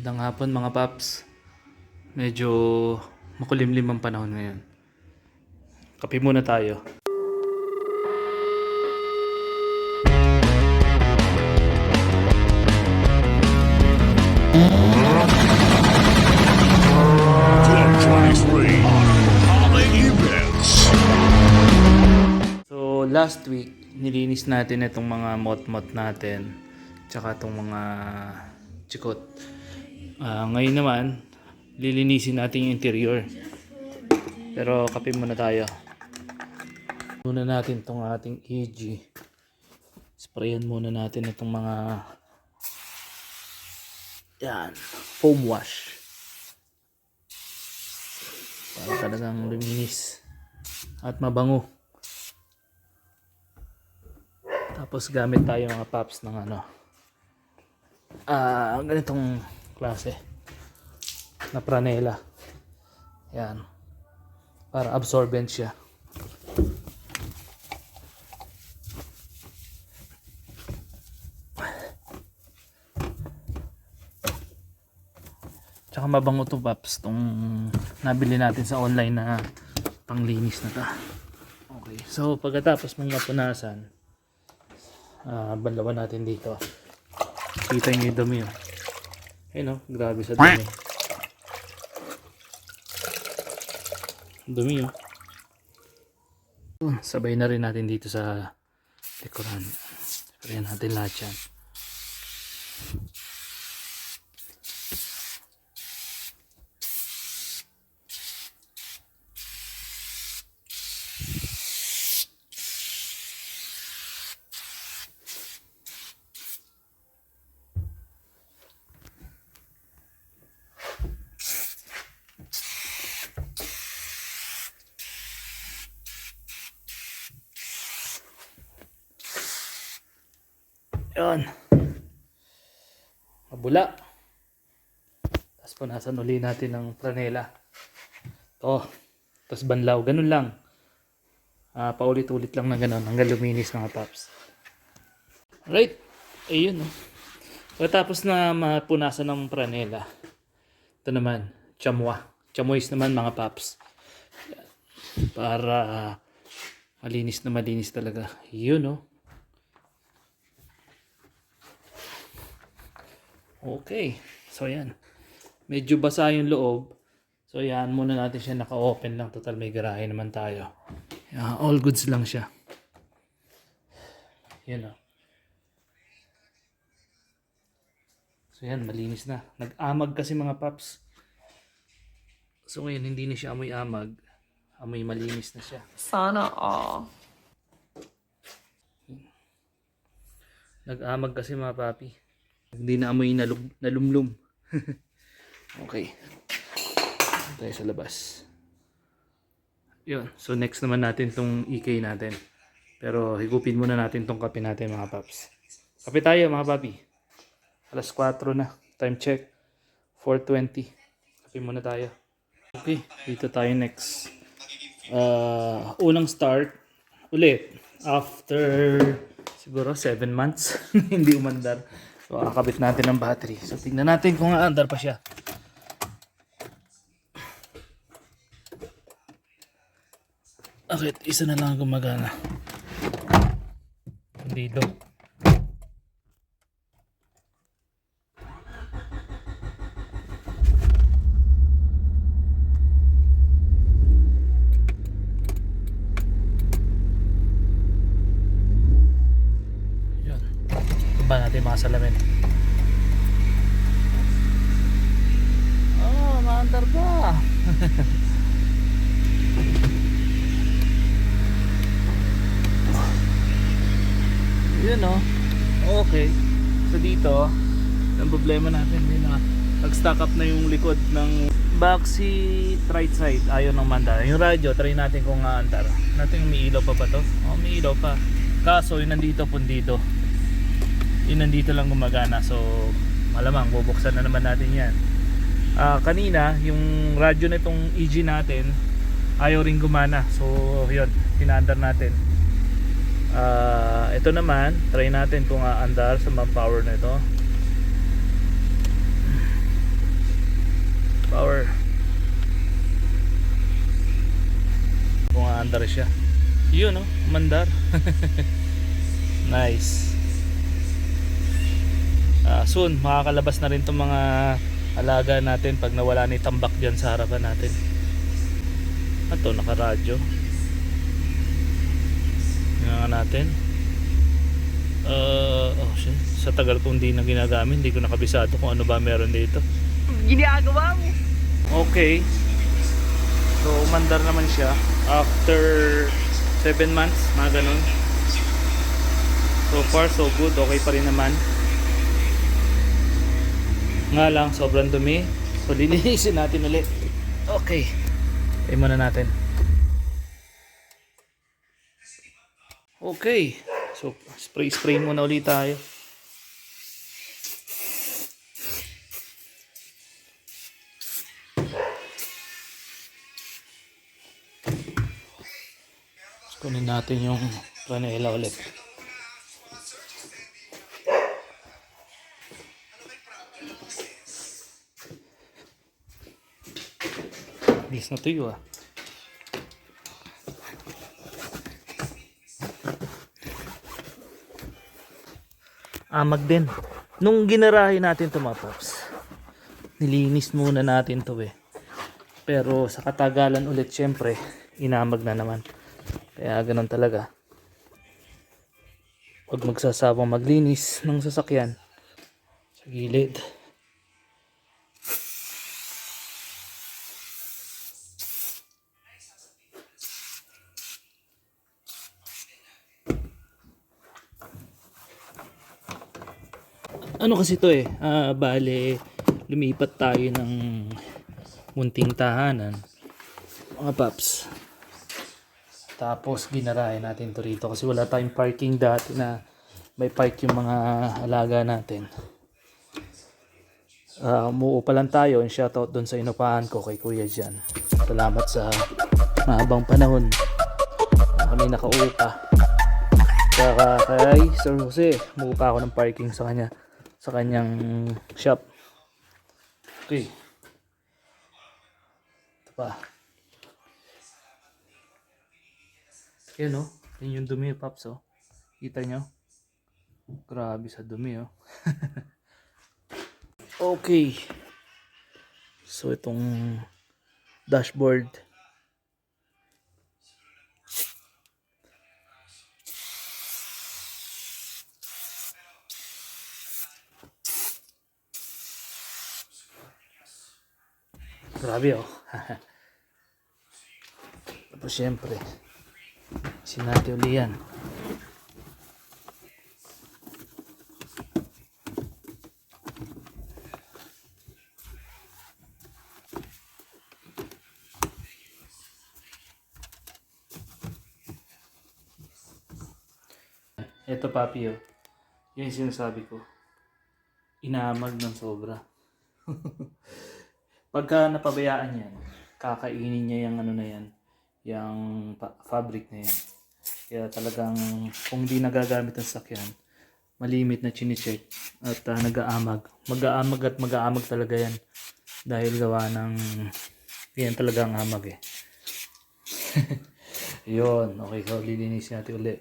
Magandang hapon mga paps. Medyo makulimlim ang panahon ngayon. Kape muna tayo. So last week, nilinis natin itong mga mot-mot natin. Tsaka itong mga chikot. Ngayon naman, lilinisin natin yung interior. Pero kape muna tayo. Muna natin itong ating EG. Sprayan muna natin itong mga yan, foam wash. Para talagang luminis at mabango. Tapos gamit tayo mga paps ng ganitong klase na franela. Yan. Para absorbent siya. Tsaka mabango to paps tong nabili natin sa online na panglinis na to. Okay. So pagkatapos mong mapunasan, banlawan natin dito. Kita nyo yung dumi. Ayun o, grabe sa dumi. Dumi o. Sabay na rin natin dito sa likuran. Sabay natin lahat yan. Yan. Mabula. Tapos punasan uli natin ng franela. Ito. Tapos banlaw. Ganun lang. Paulit-ulit lang na ganun. Hanggang luminis mga paps. Alright. Ayun. Pagkatapos na mapunasan ng franela, ito naman. Chamwa. Chamois naman mga paps. Para malinis na malinis talaga. Yun o. Okay. So yan. Medyo basa yung loob. So yan muna natin siya naka-open lang. Total may garahe naman tayo. Yan, all goods lang siya. Yan o. So yan, malinis na. Nag-amag kasi mga paps. So ngayon hindi na siya amoy amag. Amoy malinis na siya. Sana all. Nag-amag kasi mga papi. Hindi na amoy nalumlum. Okay. Tayo sa labas. Yun. So next naman natin tong EK natin. Pero higupin muna natin tong kape natin mga paps. Kape tayo mga papi. Alas 4 na. Time check. 4:20. Kape muna tayo. Okay. Dito tayo next. Unang start. Ulit. After siguro 7 months. Hindi umandar. So, kakabit natin ang battery. So, tingnan natin kung aandar pa siya. Okay, isa na lang gumagana. Dito. Yan. Ba natin mga salamin. Oh, maandar pa. Yun o. Okay. So dito, ang problema natin din na nag-stack up na yung likod ng back seat right side. Ayaw nang mandar. Yung radyo, try natin kung aandar. Natin may ilaw pa ba to? Oh, may ilaw pa. Kaso yung nandito pundido. Yung nandito lang gumagana. So malamang bubuksan na naman natin yan. Kanina, yung radyo na itong EG natin ayaw rin gumana. So yun, pinaandar natin. Ito naman, try natin kung aandar sa power na ito. umandar siya. Yun, no? Umandar. Nice. Soon, makakalabas na rin itong mga alaga natin pag nawala na yung tambak dyan sa harapan natin. Ito, nakaradyo. Nga natin. Oh shit. Sa tagal kong hindi na ginagamit, hindi ko nakabisado kung ano ba meron dito. Ginagawa mo. Okay. So, umandar naman siya after 7 months, mga ganun. So far, so good. Okay pa rin naman. Nga lang, sobrang dumi. So, lilinisin natin ulit. Okay. Tayo muna natin. Okay. So, spray muna ulit tayo. Kunin natin yung granela ulit. Bis na tuyo ah. Amag din. Nung ginarahin natin ito mga pops, nilinis muna natin to eh. Pero sa katagalan ulit syempre, inamag na naman. Kaya ganun talaga. Pag magsasawang maglinis ng sasakyan sa gilid. Ano kasi to eh, bale lumipat tayo ng munting tahanan mga paps. Tapos ginarahin natin to rito kasi wala tayong parking dati na may park yung mga alaga natin. Umuo pa lang tayo, and shoutout doon sa inupahan ko kay Kuya Jan. Salamat sa mahabang panahon na kami nakaupa. Saka kay Sir Jose, umuupa ako ng parking sa kanya, sa kanyang shop. Okay. Ito pa. Yan o. Yan yung dumi, Paps o. Kita nyo? Grabe sa dumi o. Okay. So itong dashboard. Grabe oh. Tapos syempre sinati uli yan. Ito papi oh. Yan yung sinasabi ko. Inamag ng sobra. Pagka napabayaan yan, kakainin niya yung ano na yan, yung fabric na yan. Kaya talagang kung hindi nagagamit ang sakyan, malimit na chine-check at nag-aamag. Mag-aamag at mag-aamag talaga yan. Dahil gawa ng yan talaga ang amag eh. Yun, okay, so lilinisin natin ulit.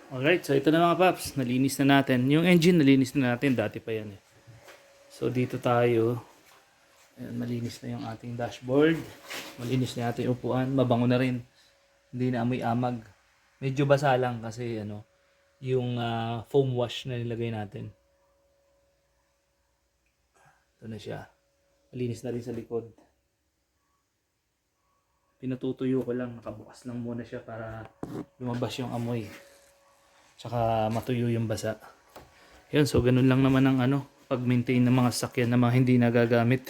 Alright, so ito na mga paps, nalinis na natin. Yung engine nalinis na natin, dati pa yan eh. So dito tayo, ayan, malinis na yung ating dashboard. Malinis na ating upuan, mabango na rin. Hindi na amoy amag. Medyo basa lang kasi ano, yung foam wash na nilagay natin. Ito na siya. Malinis na rin sa likod. Pinatutuyo ko lang, nakabukas lang muna siya para lumabas yung amoy. Tsaka matuyo yung basa. Yan, so ganun lang naman ang ano, pag-maintain ng mga sasakyan na mga hindi nagagamit.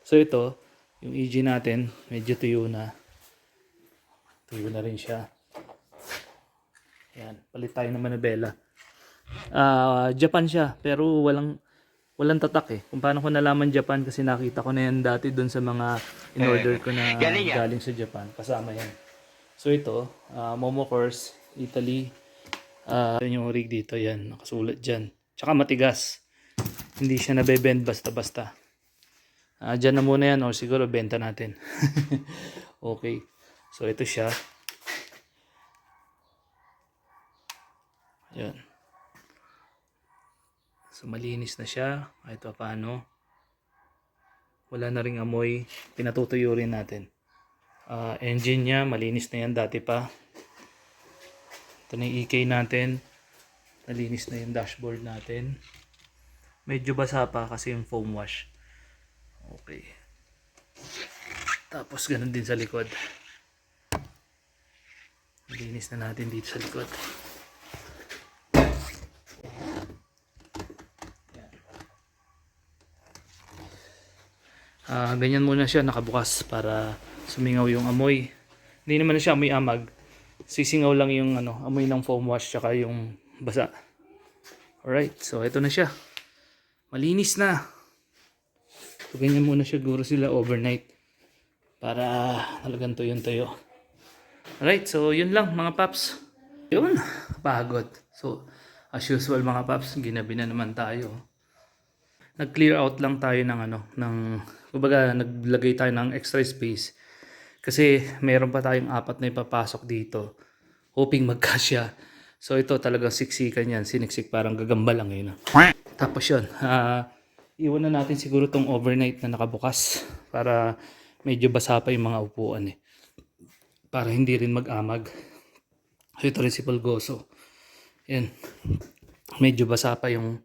So ito, yung EG natin, medyo tuyo na. Tuyo na rin siya. Yan, palit tayo ng manubela. Japan siya, pero walang tatak eh. Kung paano ko nalaman Japan kasi nakita ko na yan dati doon sa mga in-order ko na galing sa Japan. Kasama yan. So ito, Momo Course, Italy. Yun yung rig dito, yan. Nakasulat dyan. Tsaka matigas. Hindi siya nabebend basta-basta. Dyan na muna yan or siguro benta natin. Okay. So ito siya. Yan. So malinis na siya. Kahit pa paano. Wala na ring amoy. Pinatutuyo rin natin. Engine niya, malinis na yan dati pa. Ito na yung EK natin. Nalinis na yung dashboard natin. Medyo basa pa kasi yung foam wash. Okay. Tapos ganun din sa likod. Malinis na natin dito sa likod. Ganyan muna siya nakabukas para sumingaw yung amoy. Hindi naman na siya amoy amag. Sisingaw lang yung amoy ng foam wash tsaka yung basa. Alright, so ito na siya. Malinis na. So ganyan muna siguro sila overnight para talagang tuyong-tuyo. Alright, so yun lang mga paps. Yun, pagod. So as usual mga paps, ginabi na naman tayo. Nag-clear out lang tayo kumbaga naglagay tayo ng extra space. Kasi meron pa tayong 4 na ipapasok dito. Hoping magkasya. So ito talagang siksikan yan. Siniksik parang gagamba lang yun. Tapos yun. Iwan na natin siguro tong overnight na nakabukas. Para medyo basa pa yung mga upuan eh. Para hindi rin mag-amag. So ito rin si Pulgoso. Yan. Medyo basa pa yung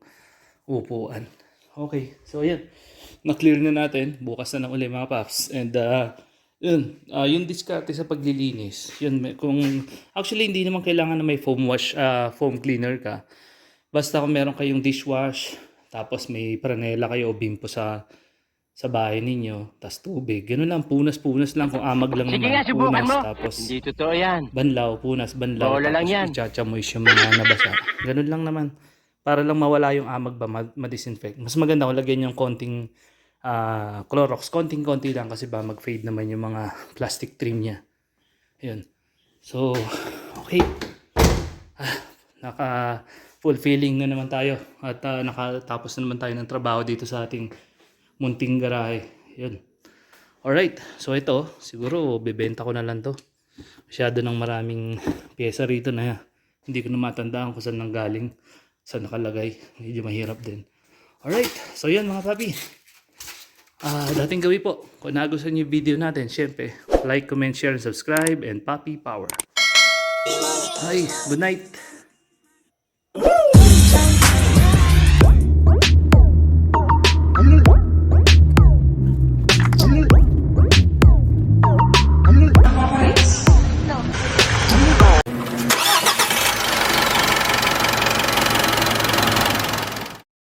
upuan. Okay. So yan. Na-clear na natin. Bukas na uli mga paps. And yung diskarte sa paglilinis. Actually hindi naman kailangan na may foam wash, foam cleaner ka. Basta kung meron kayong dishwash, tapos may pranela kayo o bimpo sa bahay ninyo, tas tubig. Ganun lang, punas-punas lang kung amag lang Sige naman. nga, subukan Punas, mo. tapos Hindi totoo yan. banlaw, punas, banlaw. Bola lang tapos yan. ichachamoy yung mga nabasa. Ganun lang naman. Para lang mawala yung amag ba, ma-disinfect. Mas maganda kung lagyan yung konting Clorox. Konting-konti lang kasi ba mag-fade naman yung mga plastic trim niya. Ayun. So, okay. Naka-fulfilling na naman tayo. At nakatapos na naman tayo ng trabaho dito sa ating munting garahe. Yun. Alright. So ito, siguro bebenta ko na lang to. Masyado ng maraming pyesa rito na hindi ko na matandaan kung saan nanggaling. Saan nakalagay. Medyo mahirap din. Alright. So yun mga papi. Dating gawin po. Kung nagustuhan niyo yung video natin, syempre, like, comment, share, and subscribe, and papi power. Hi. Good night.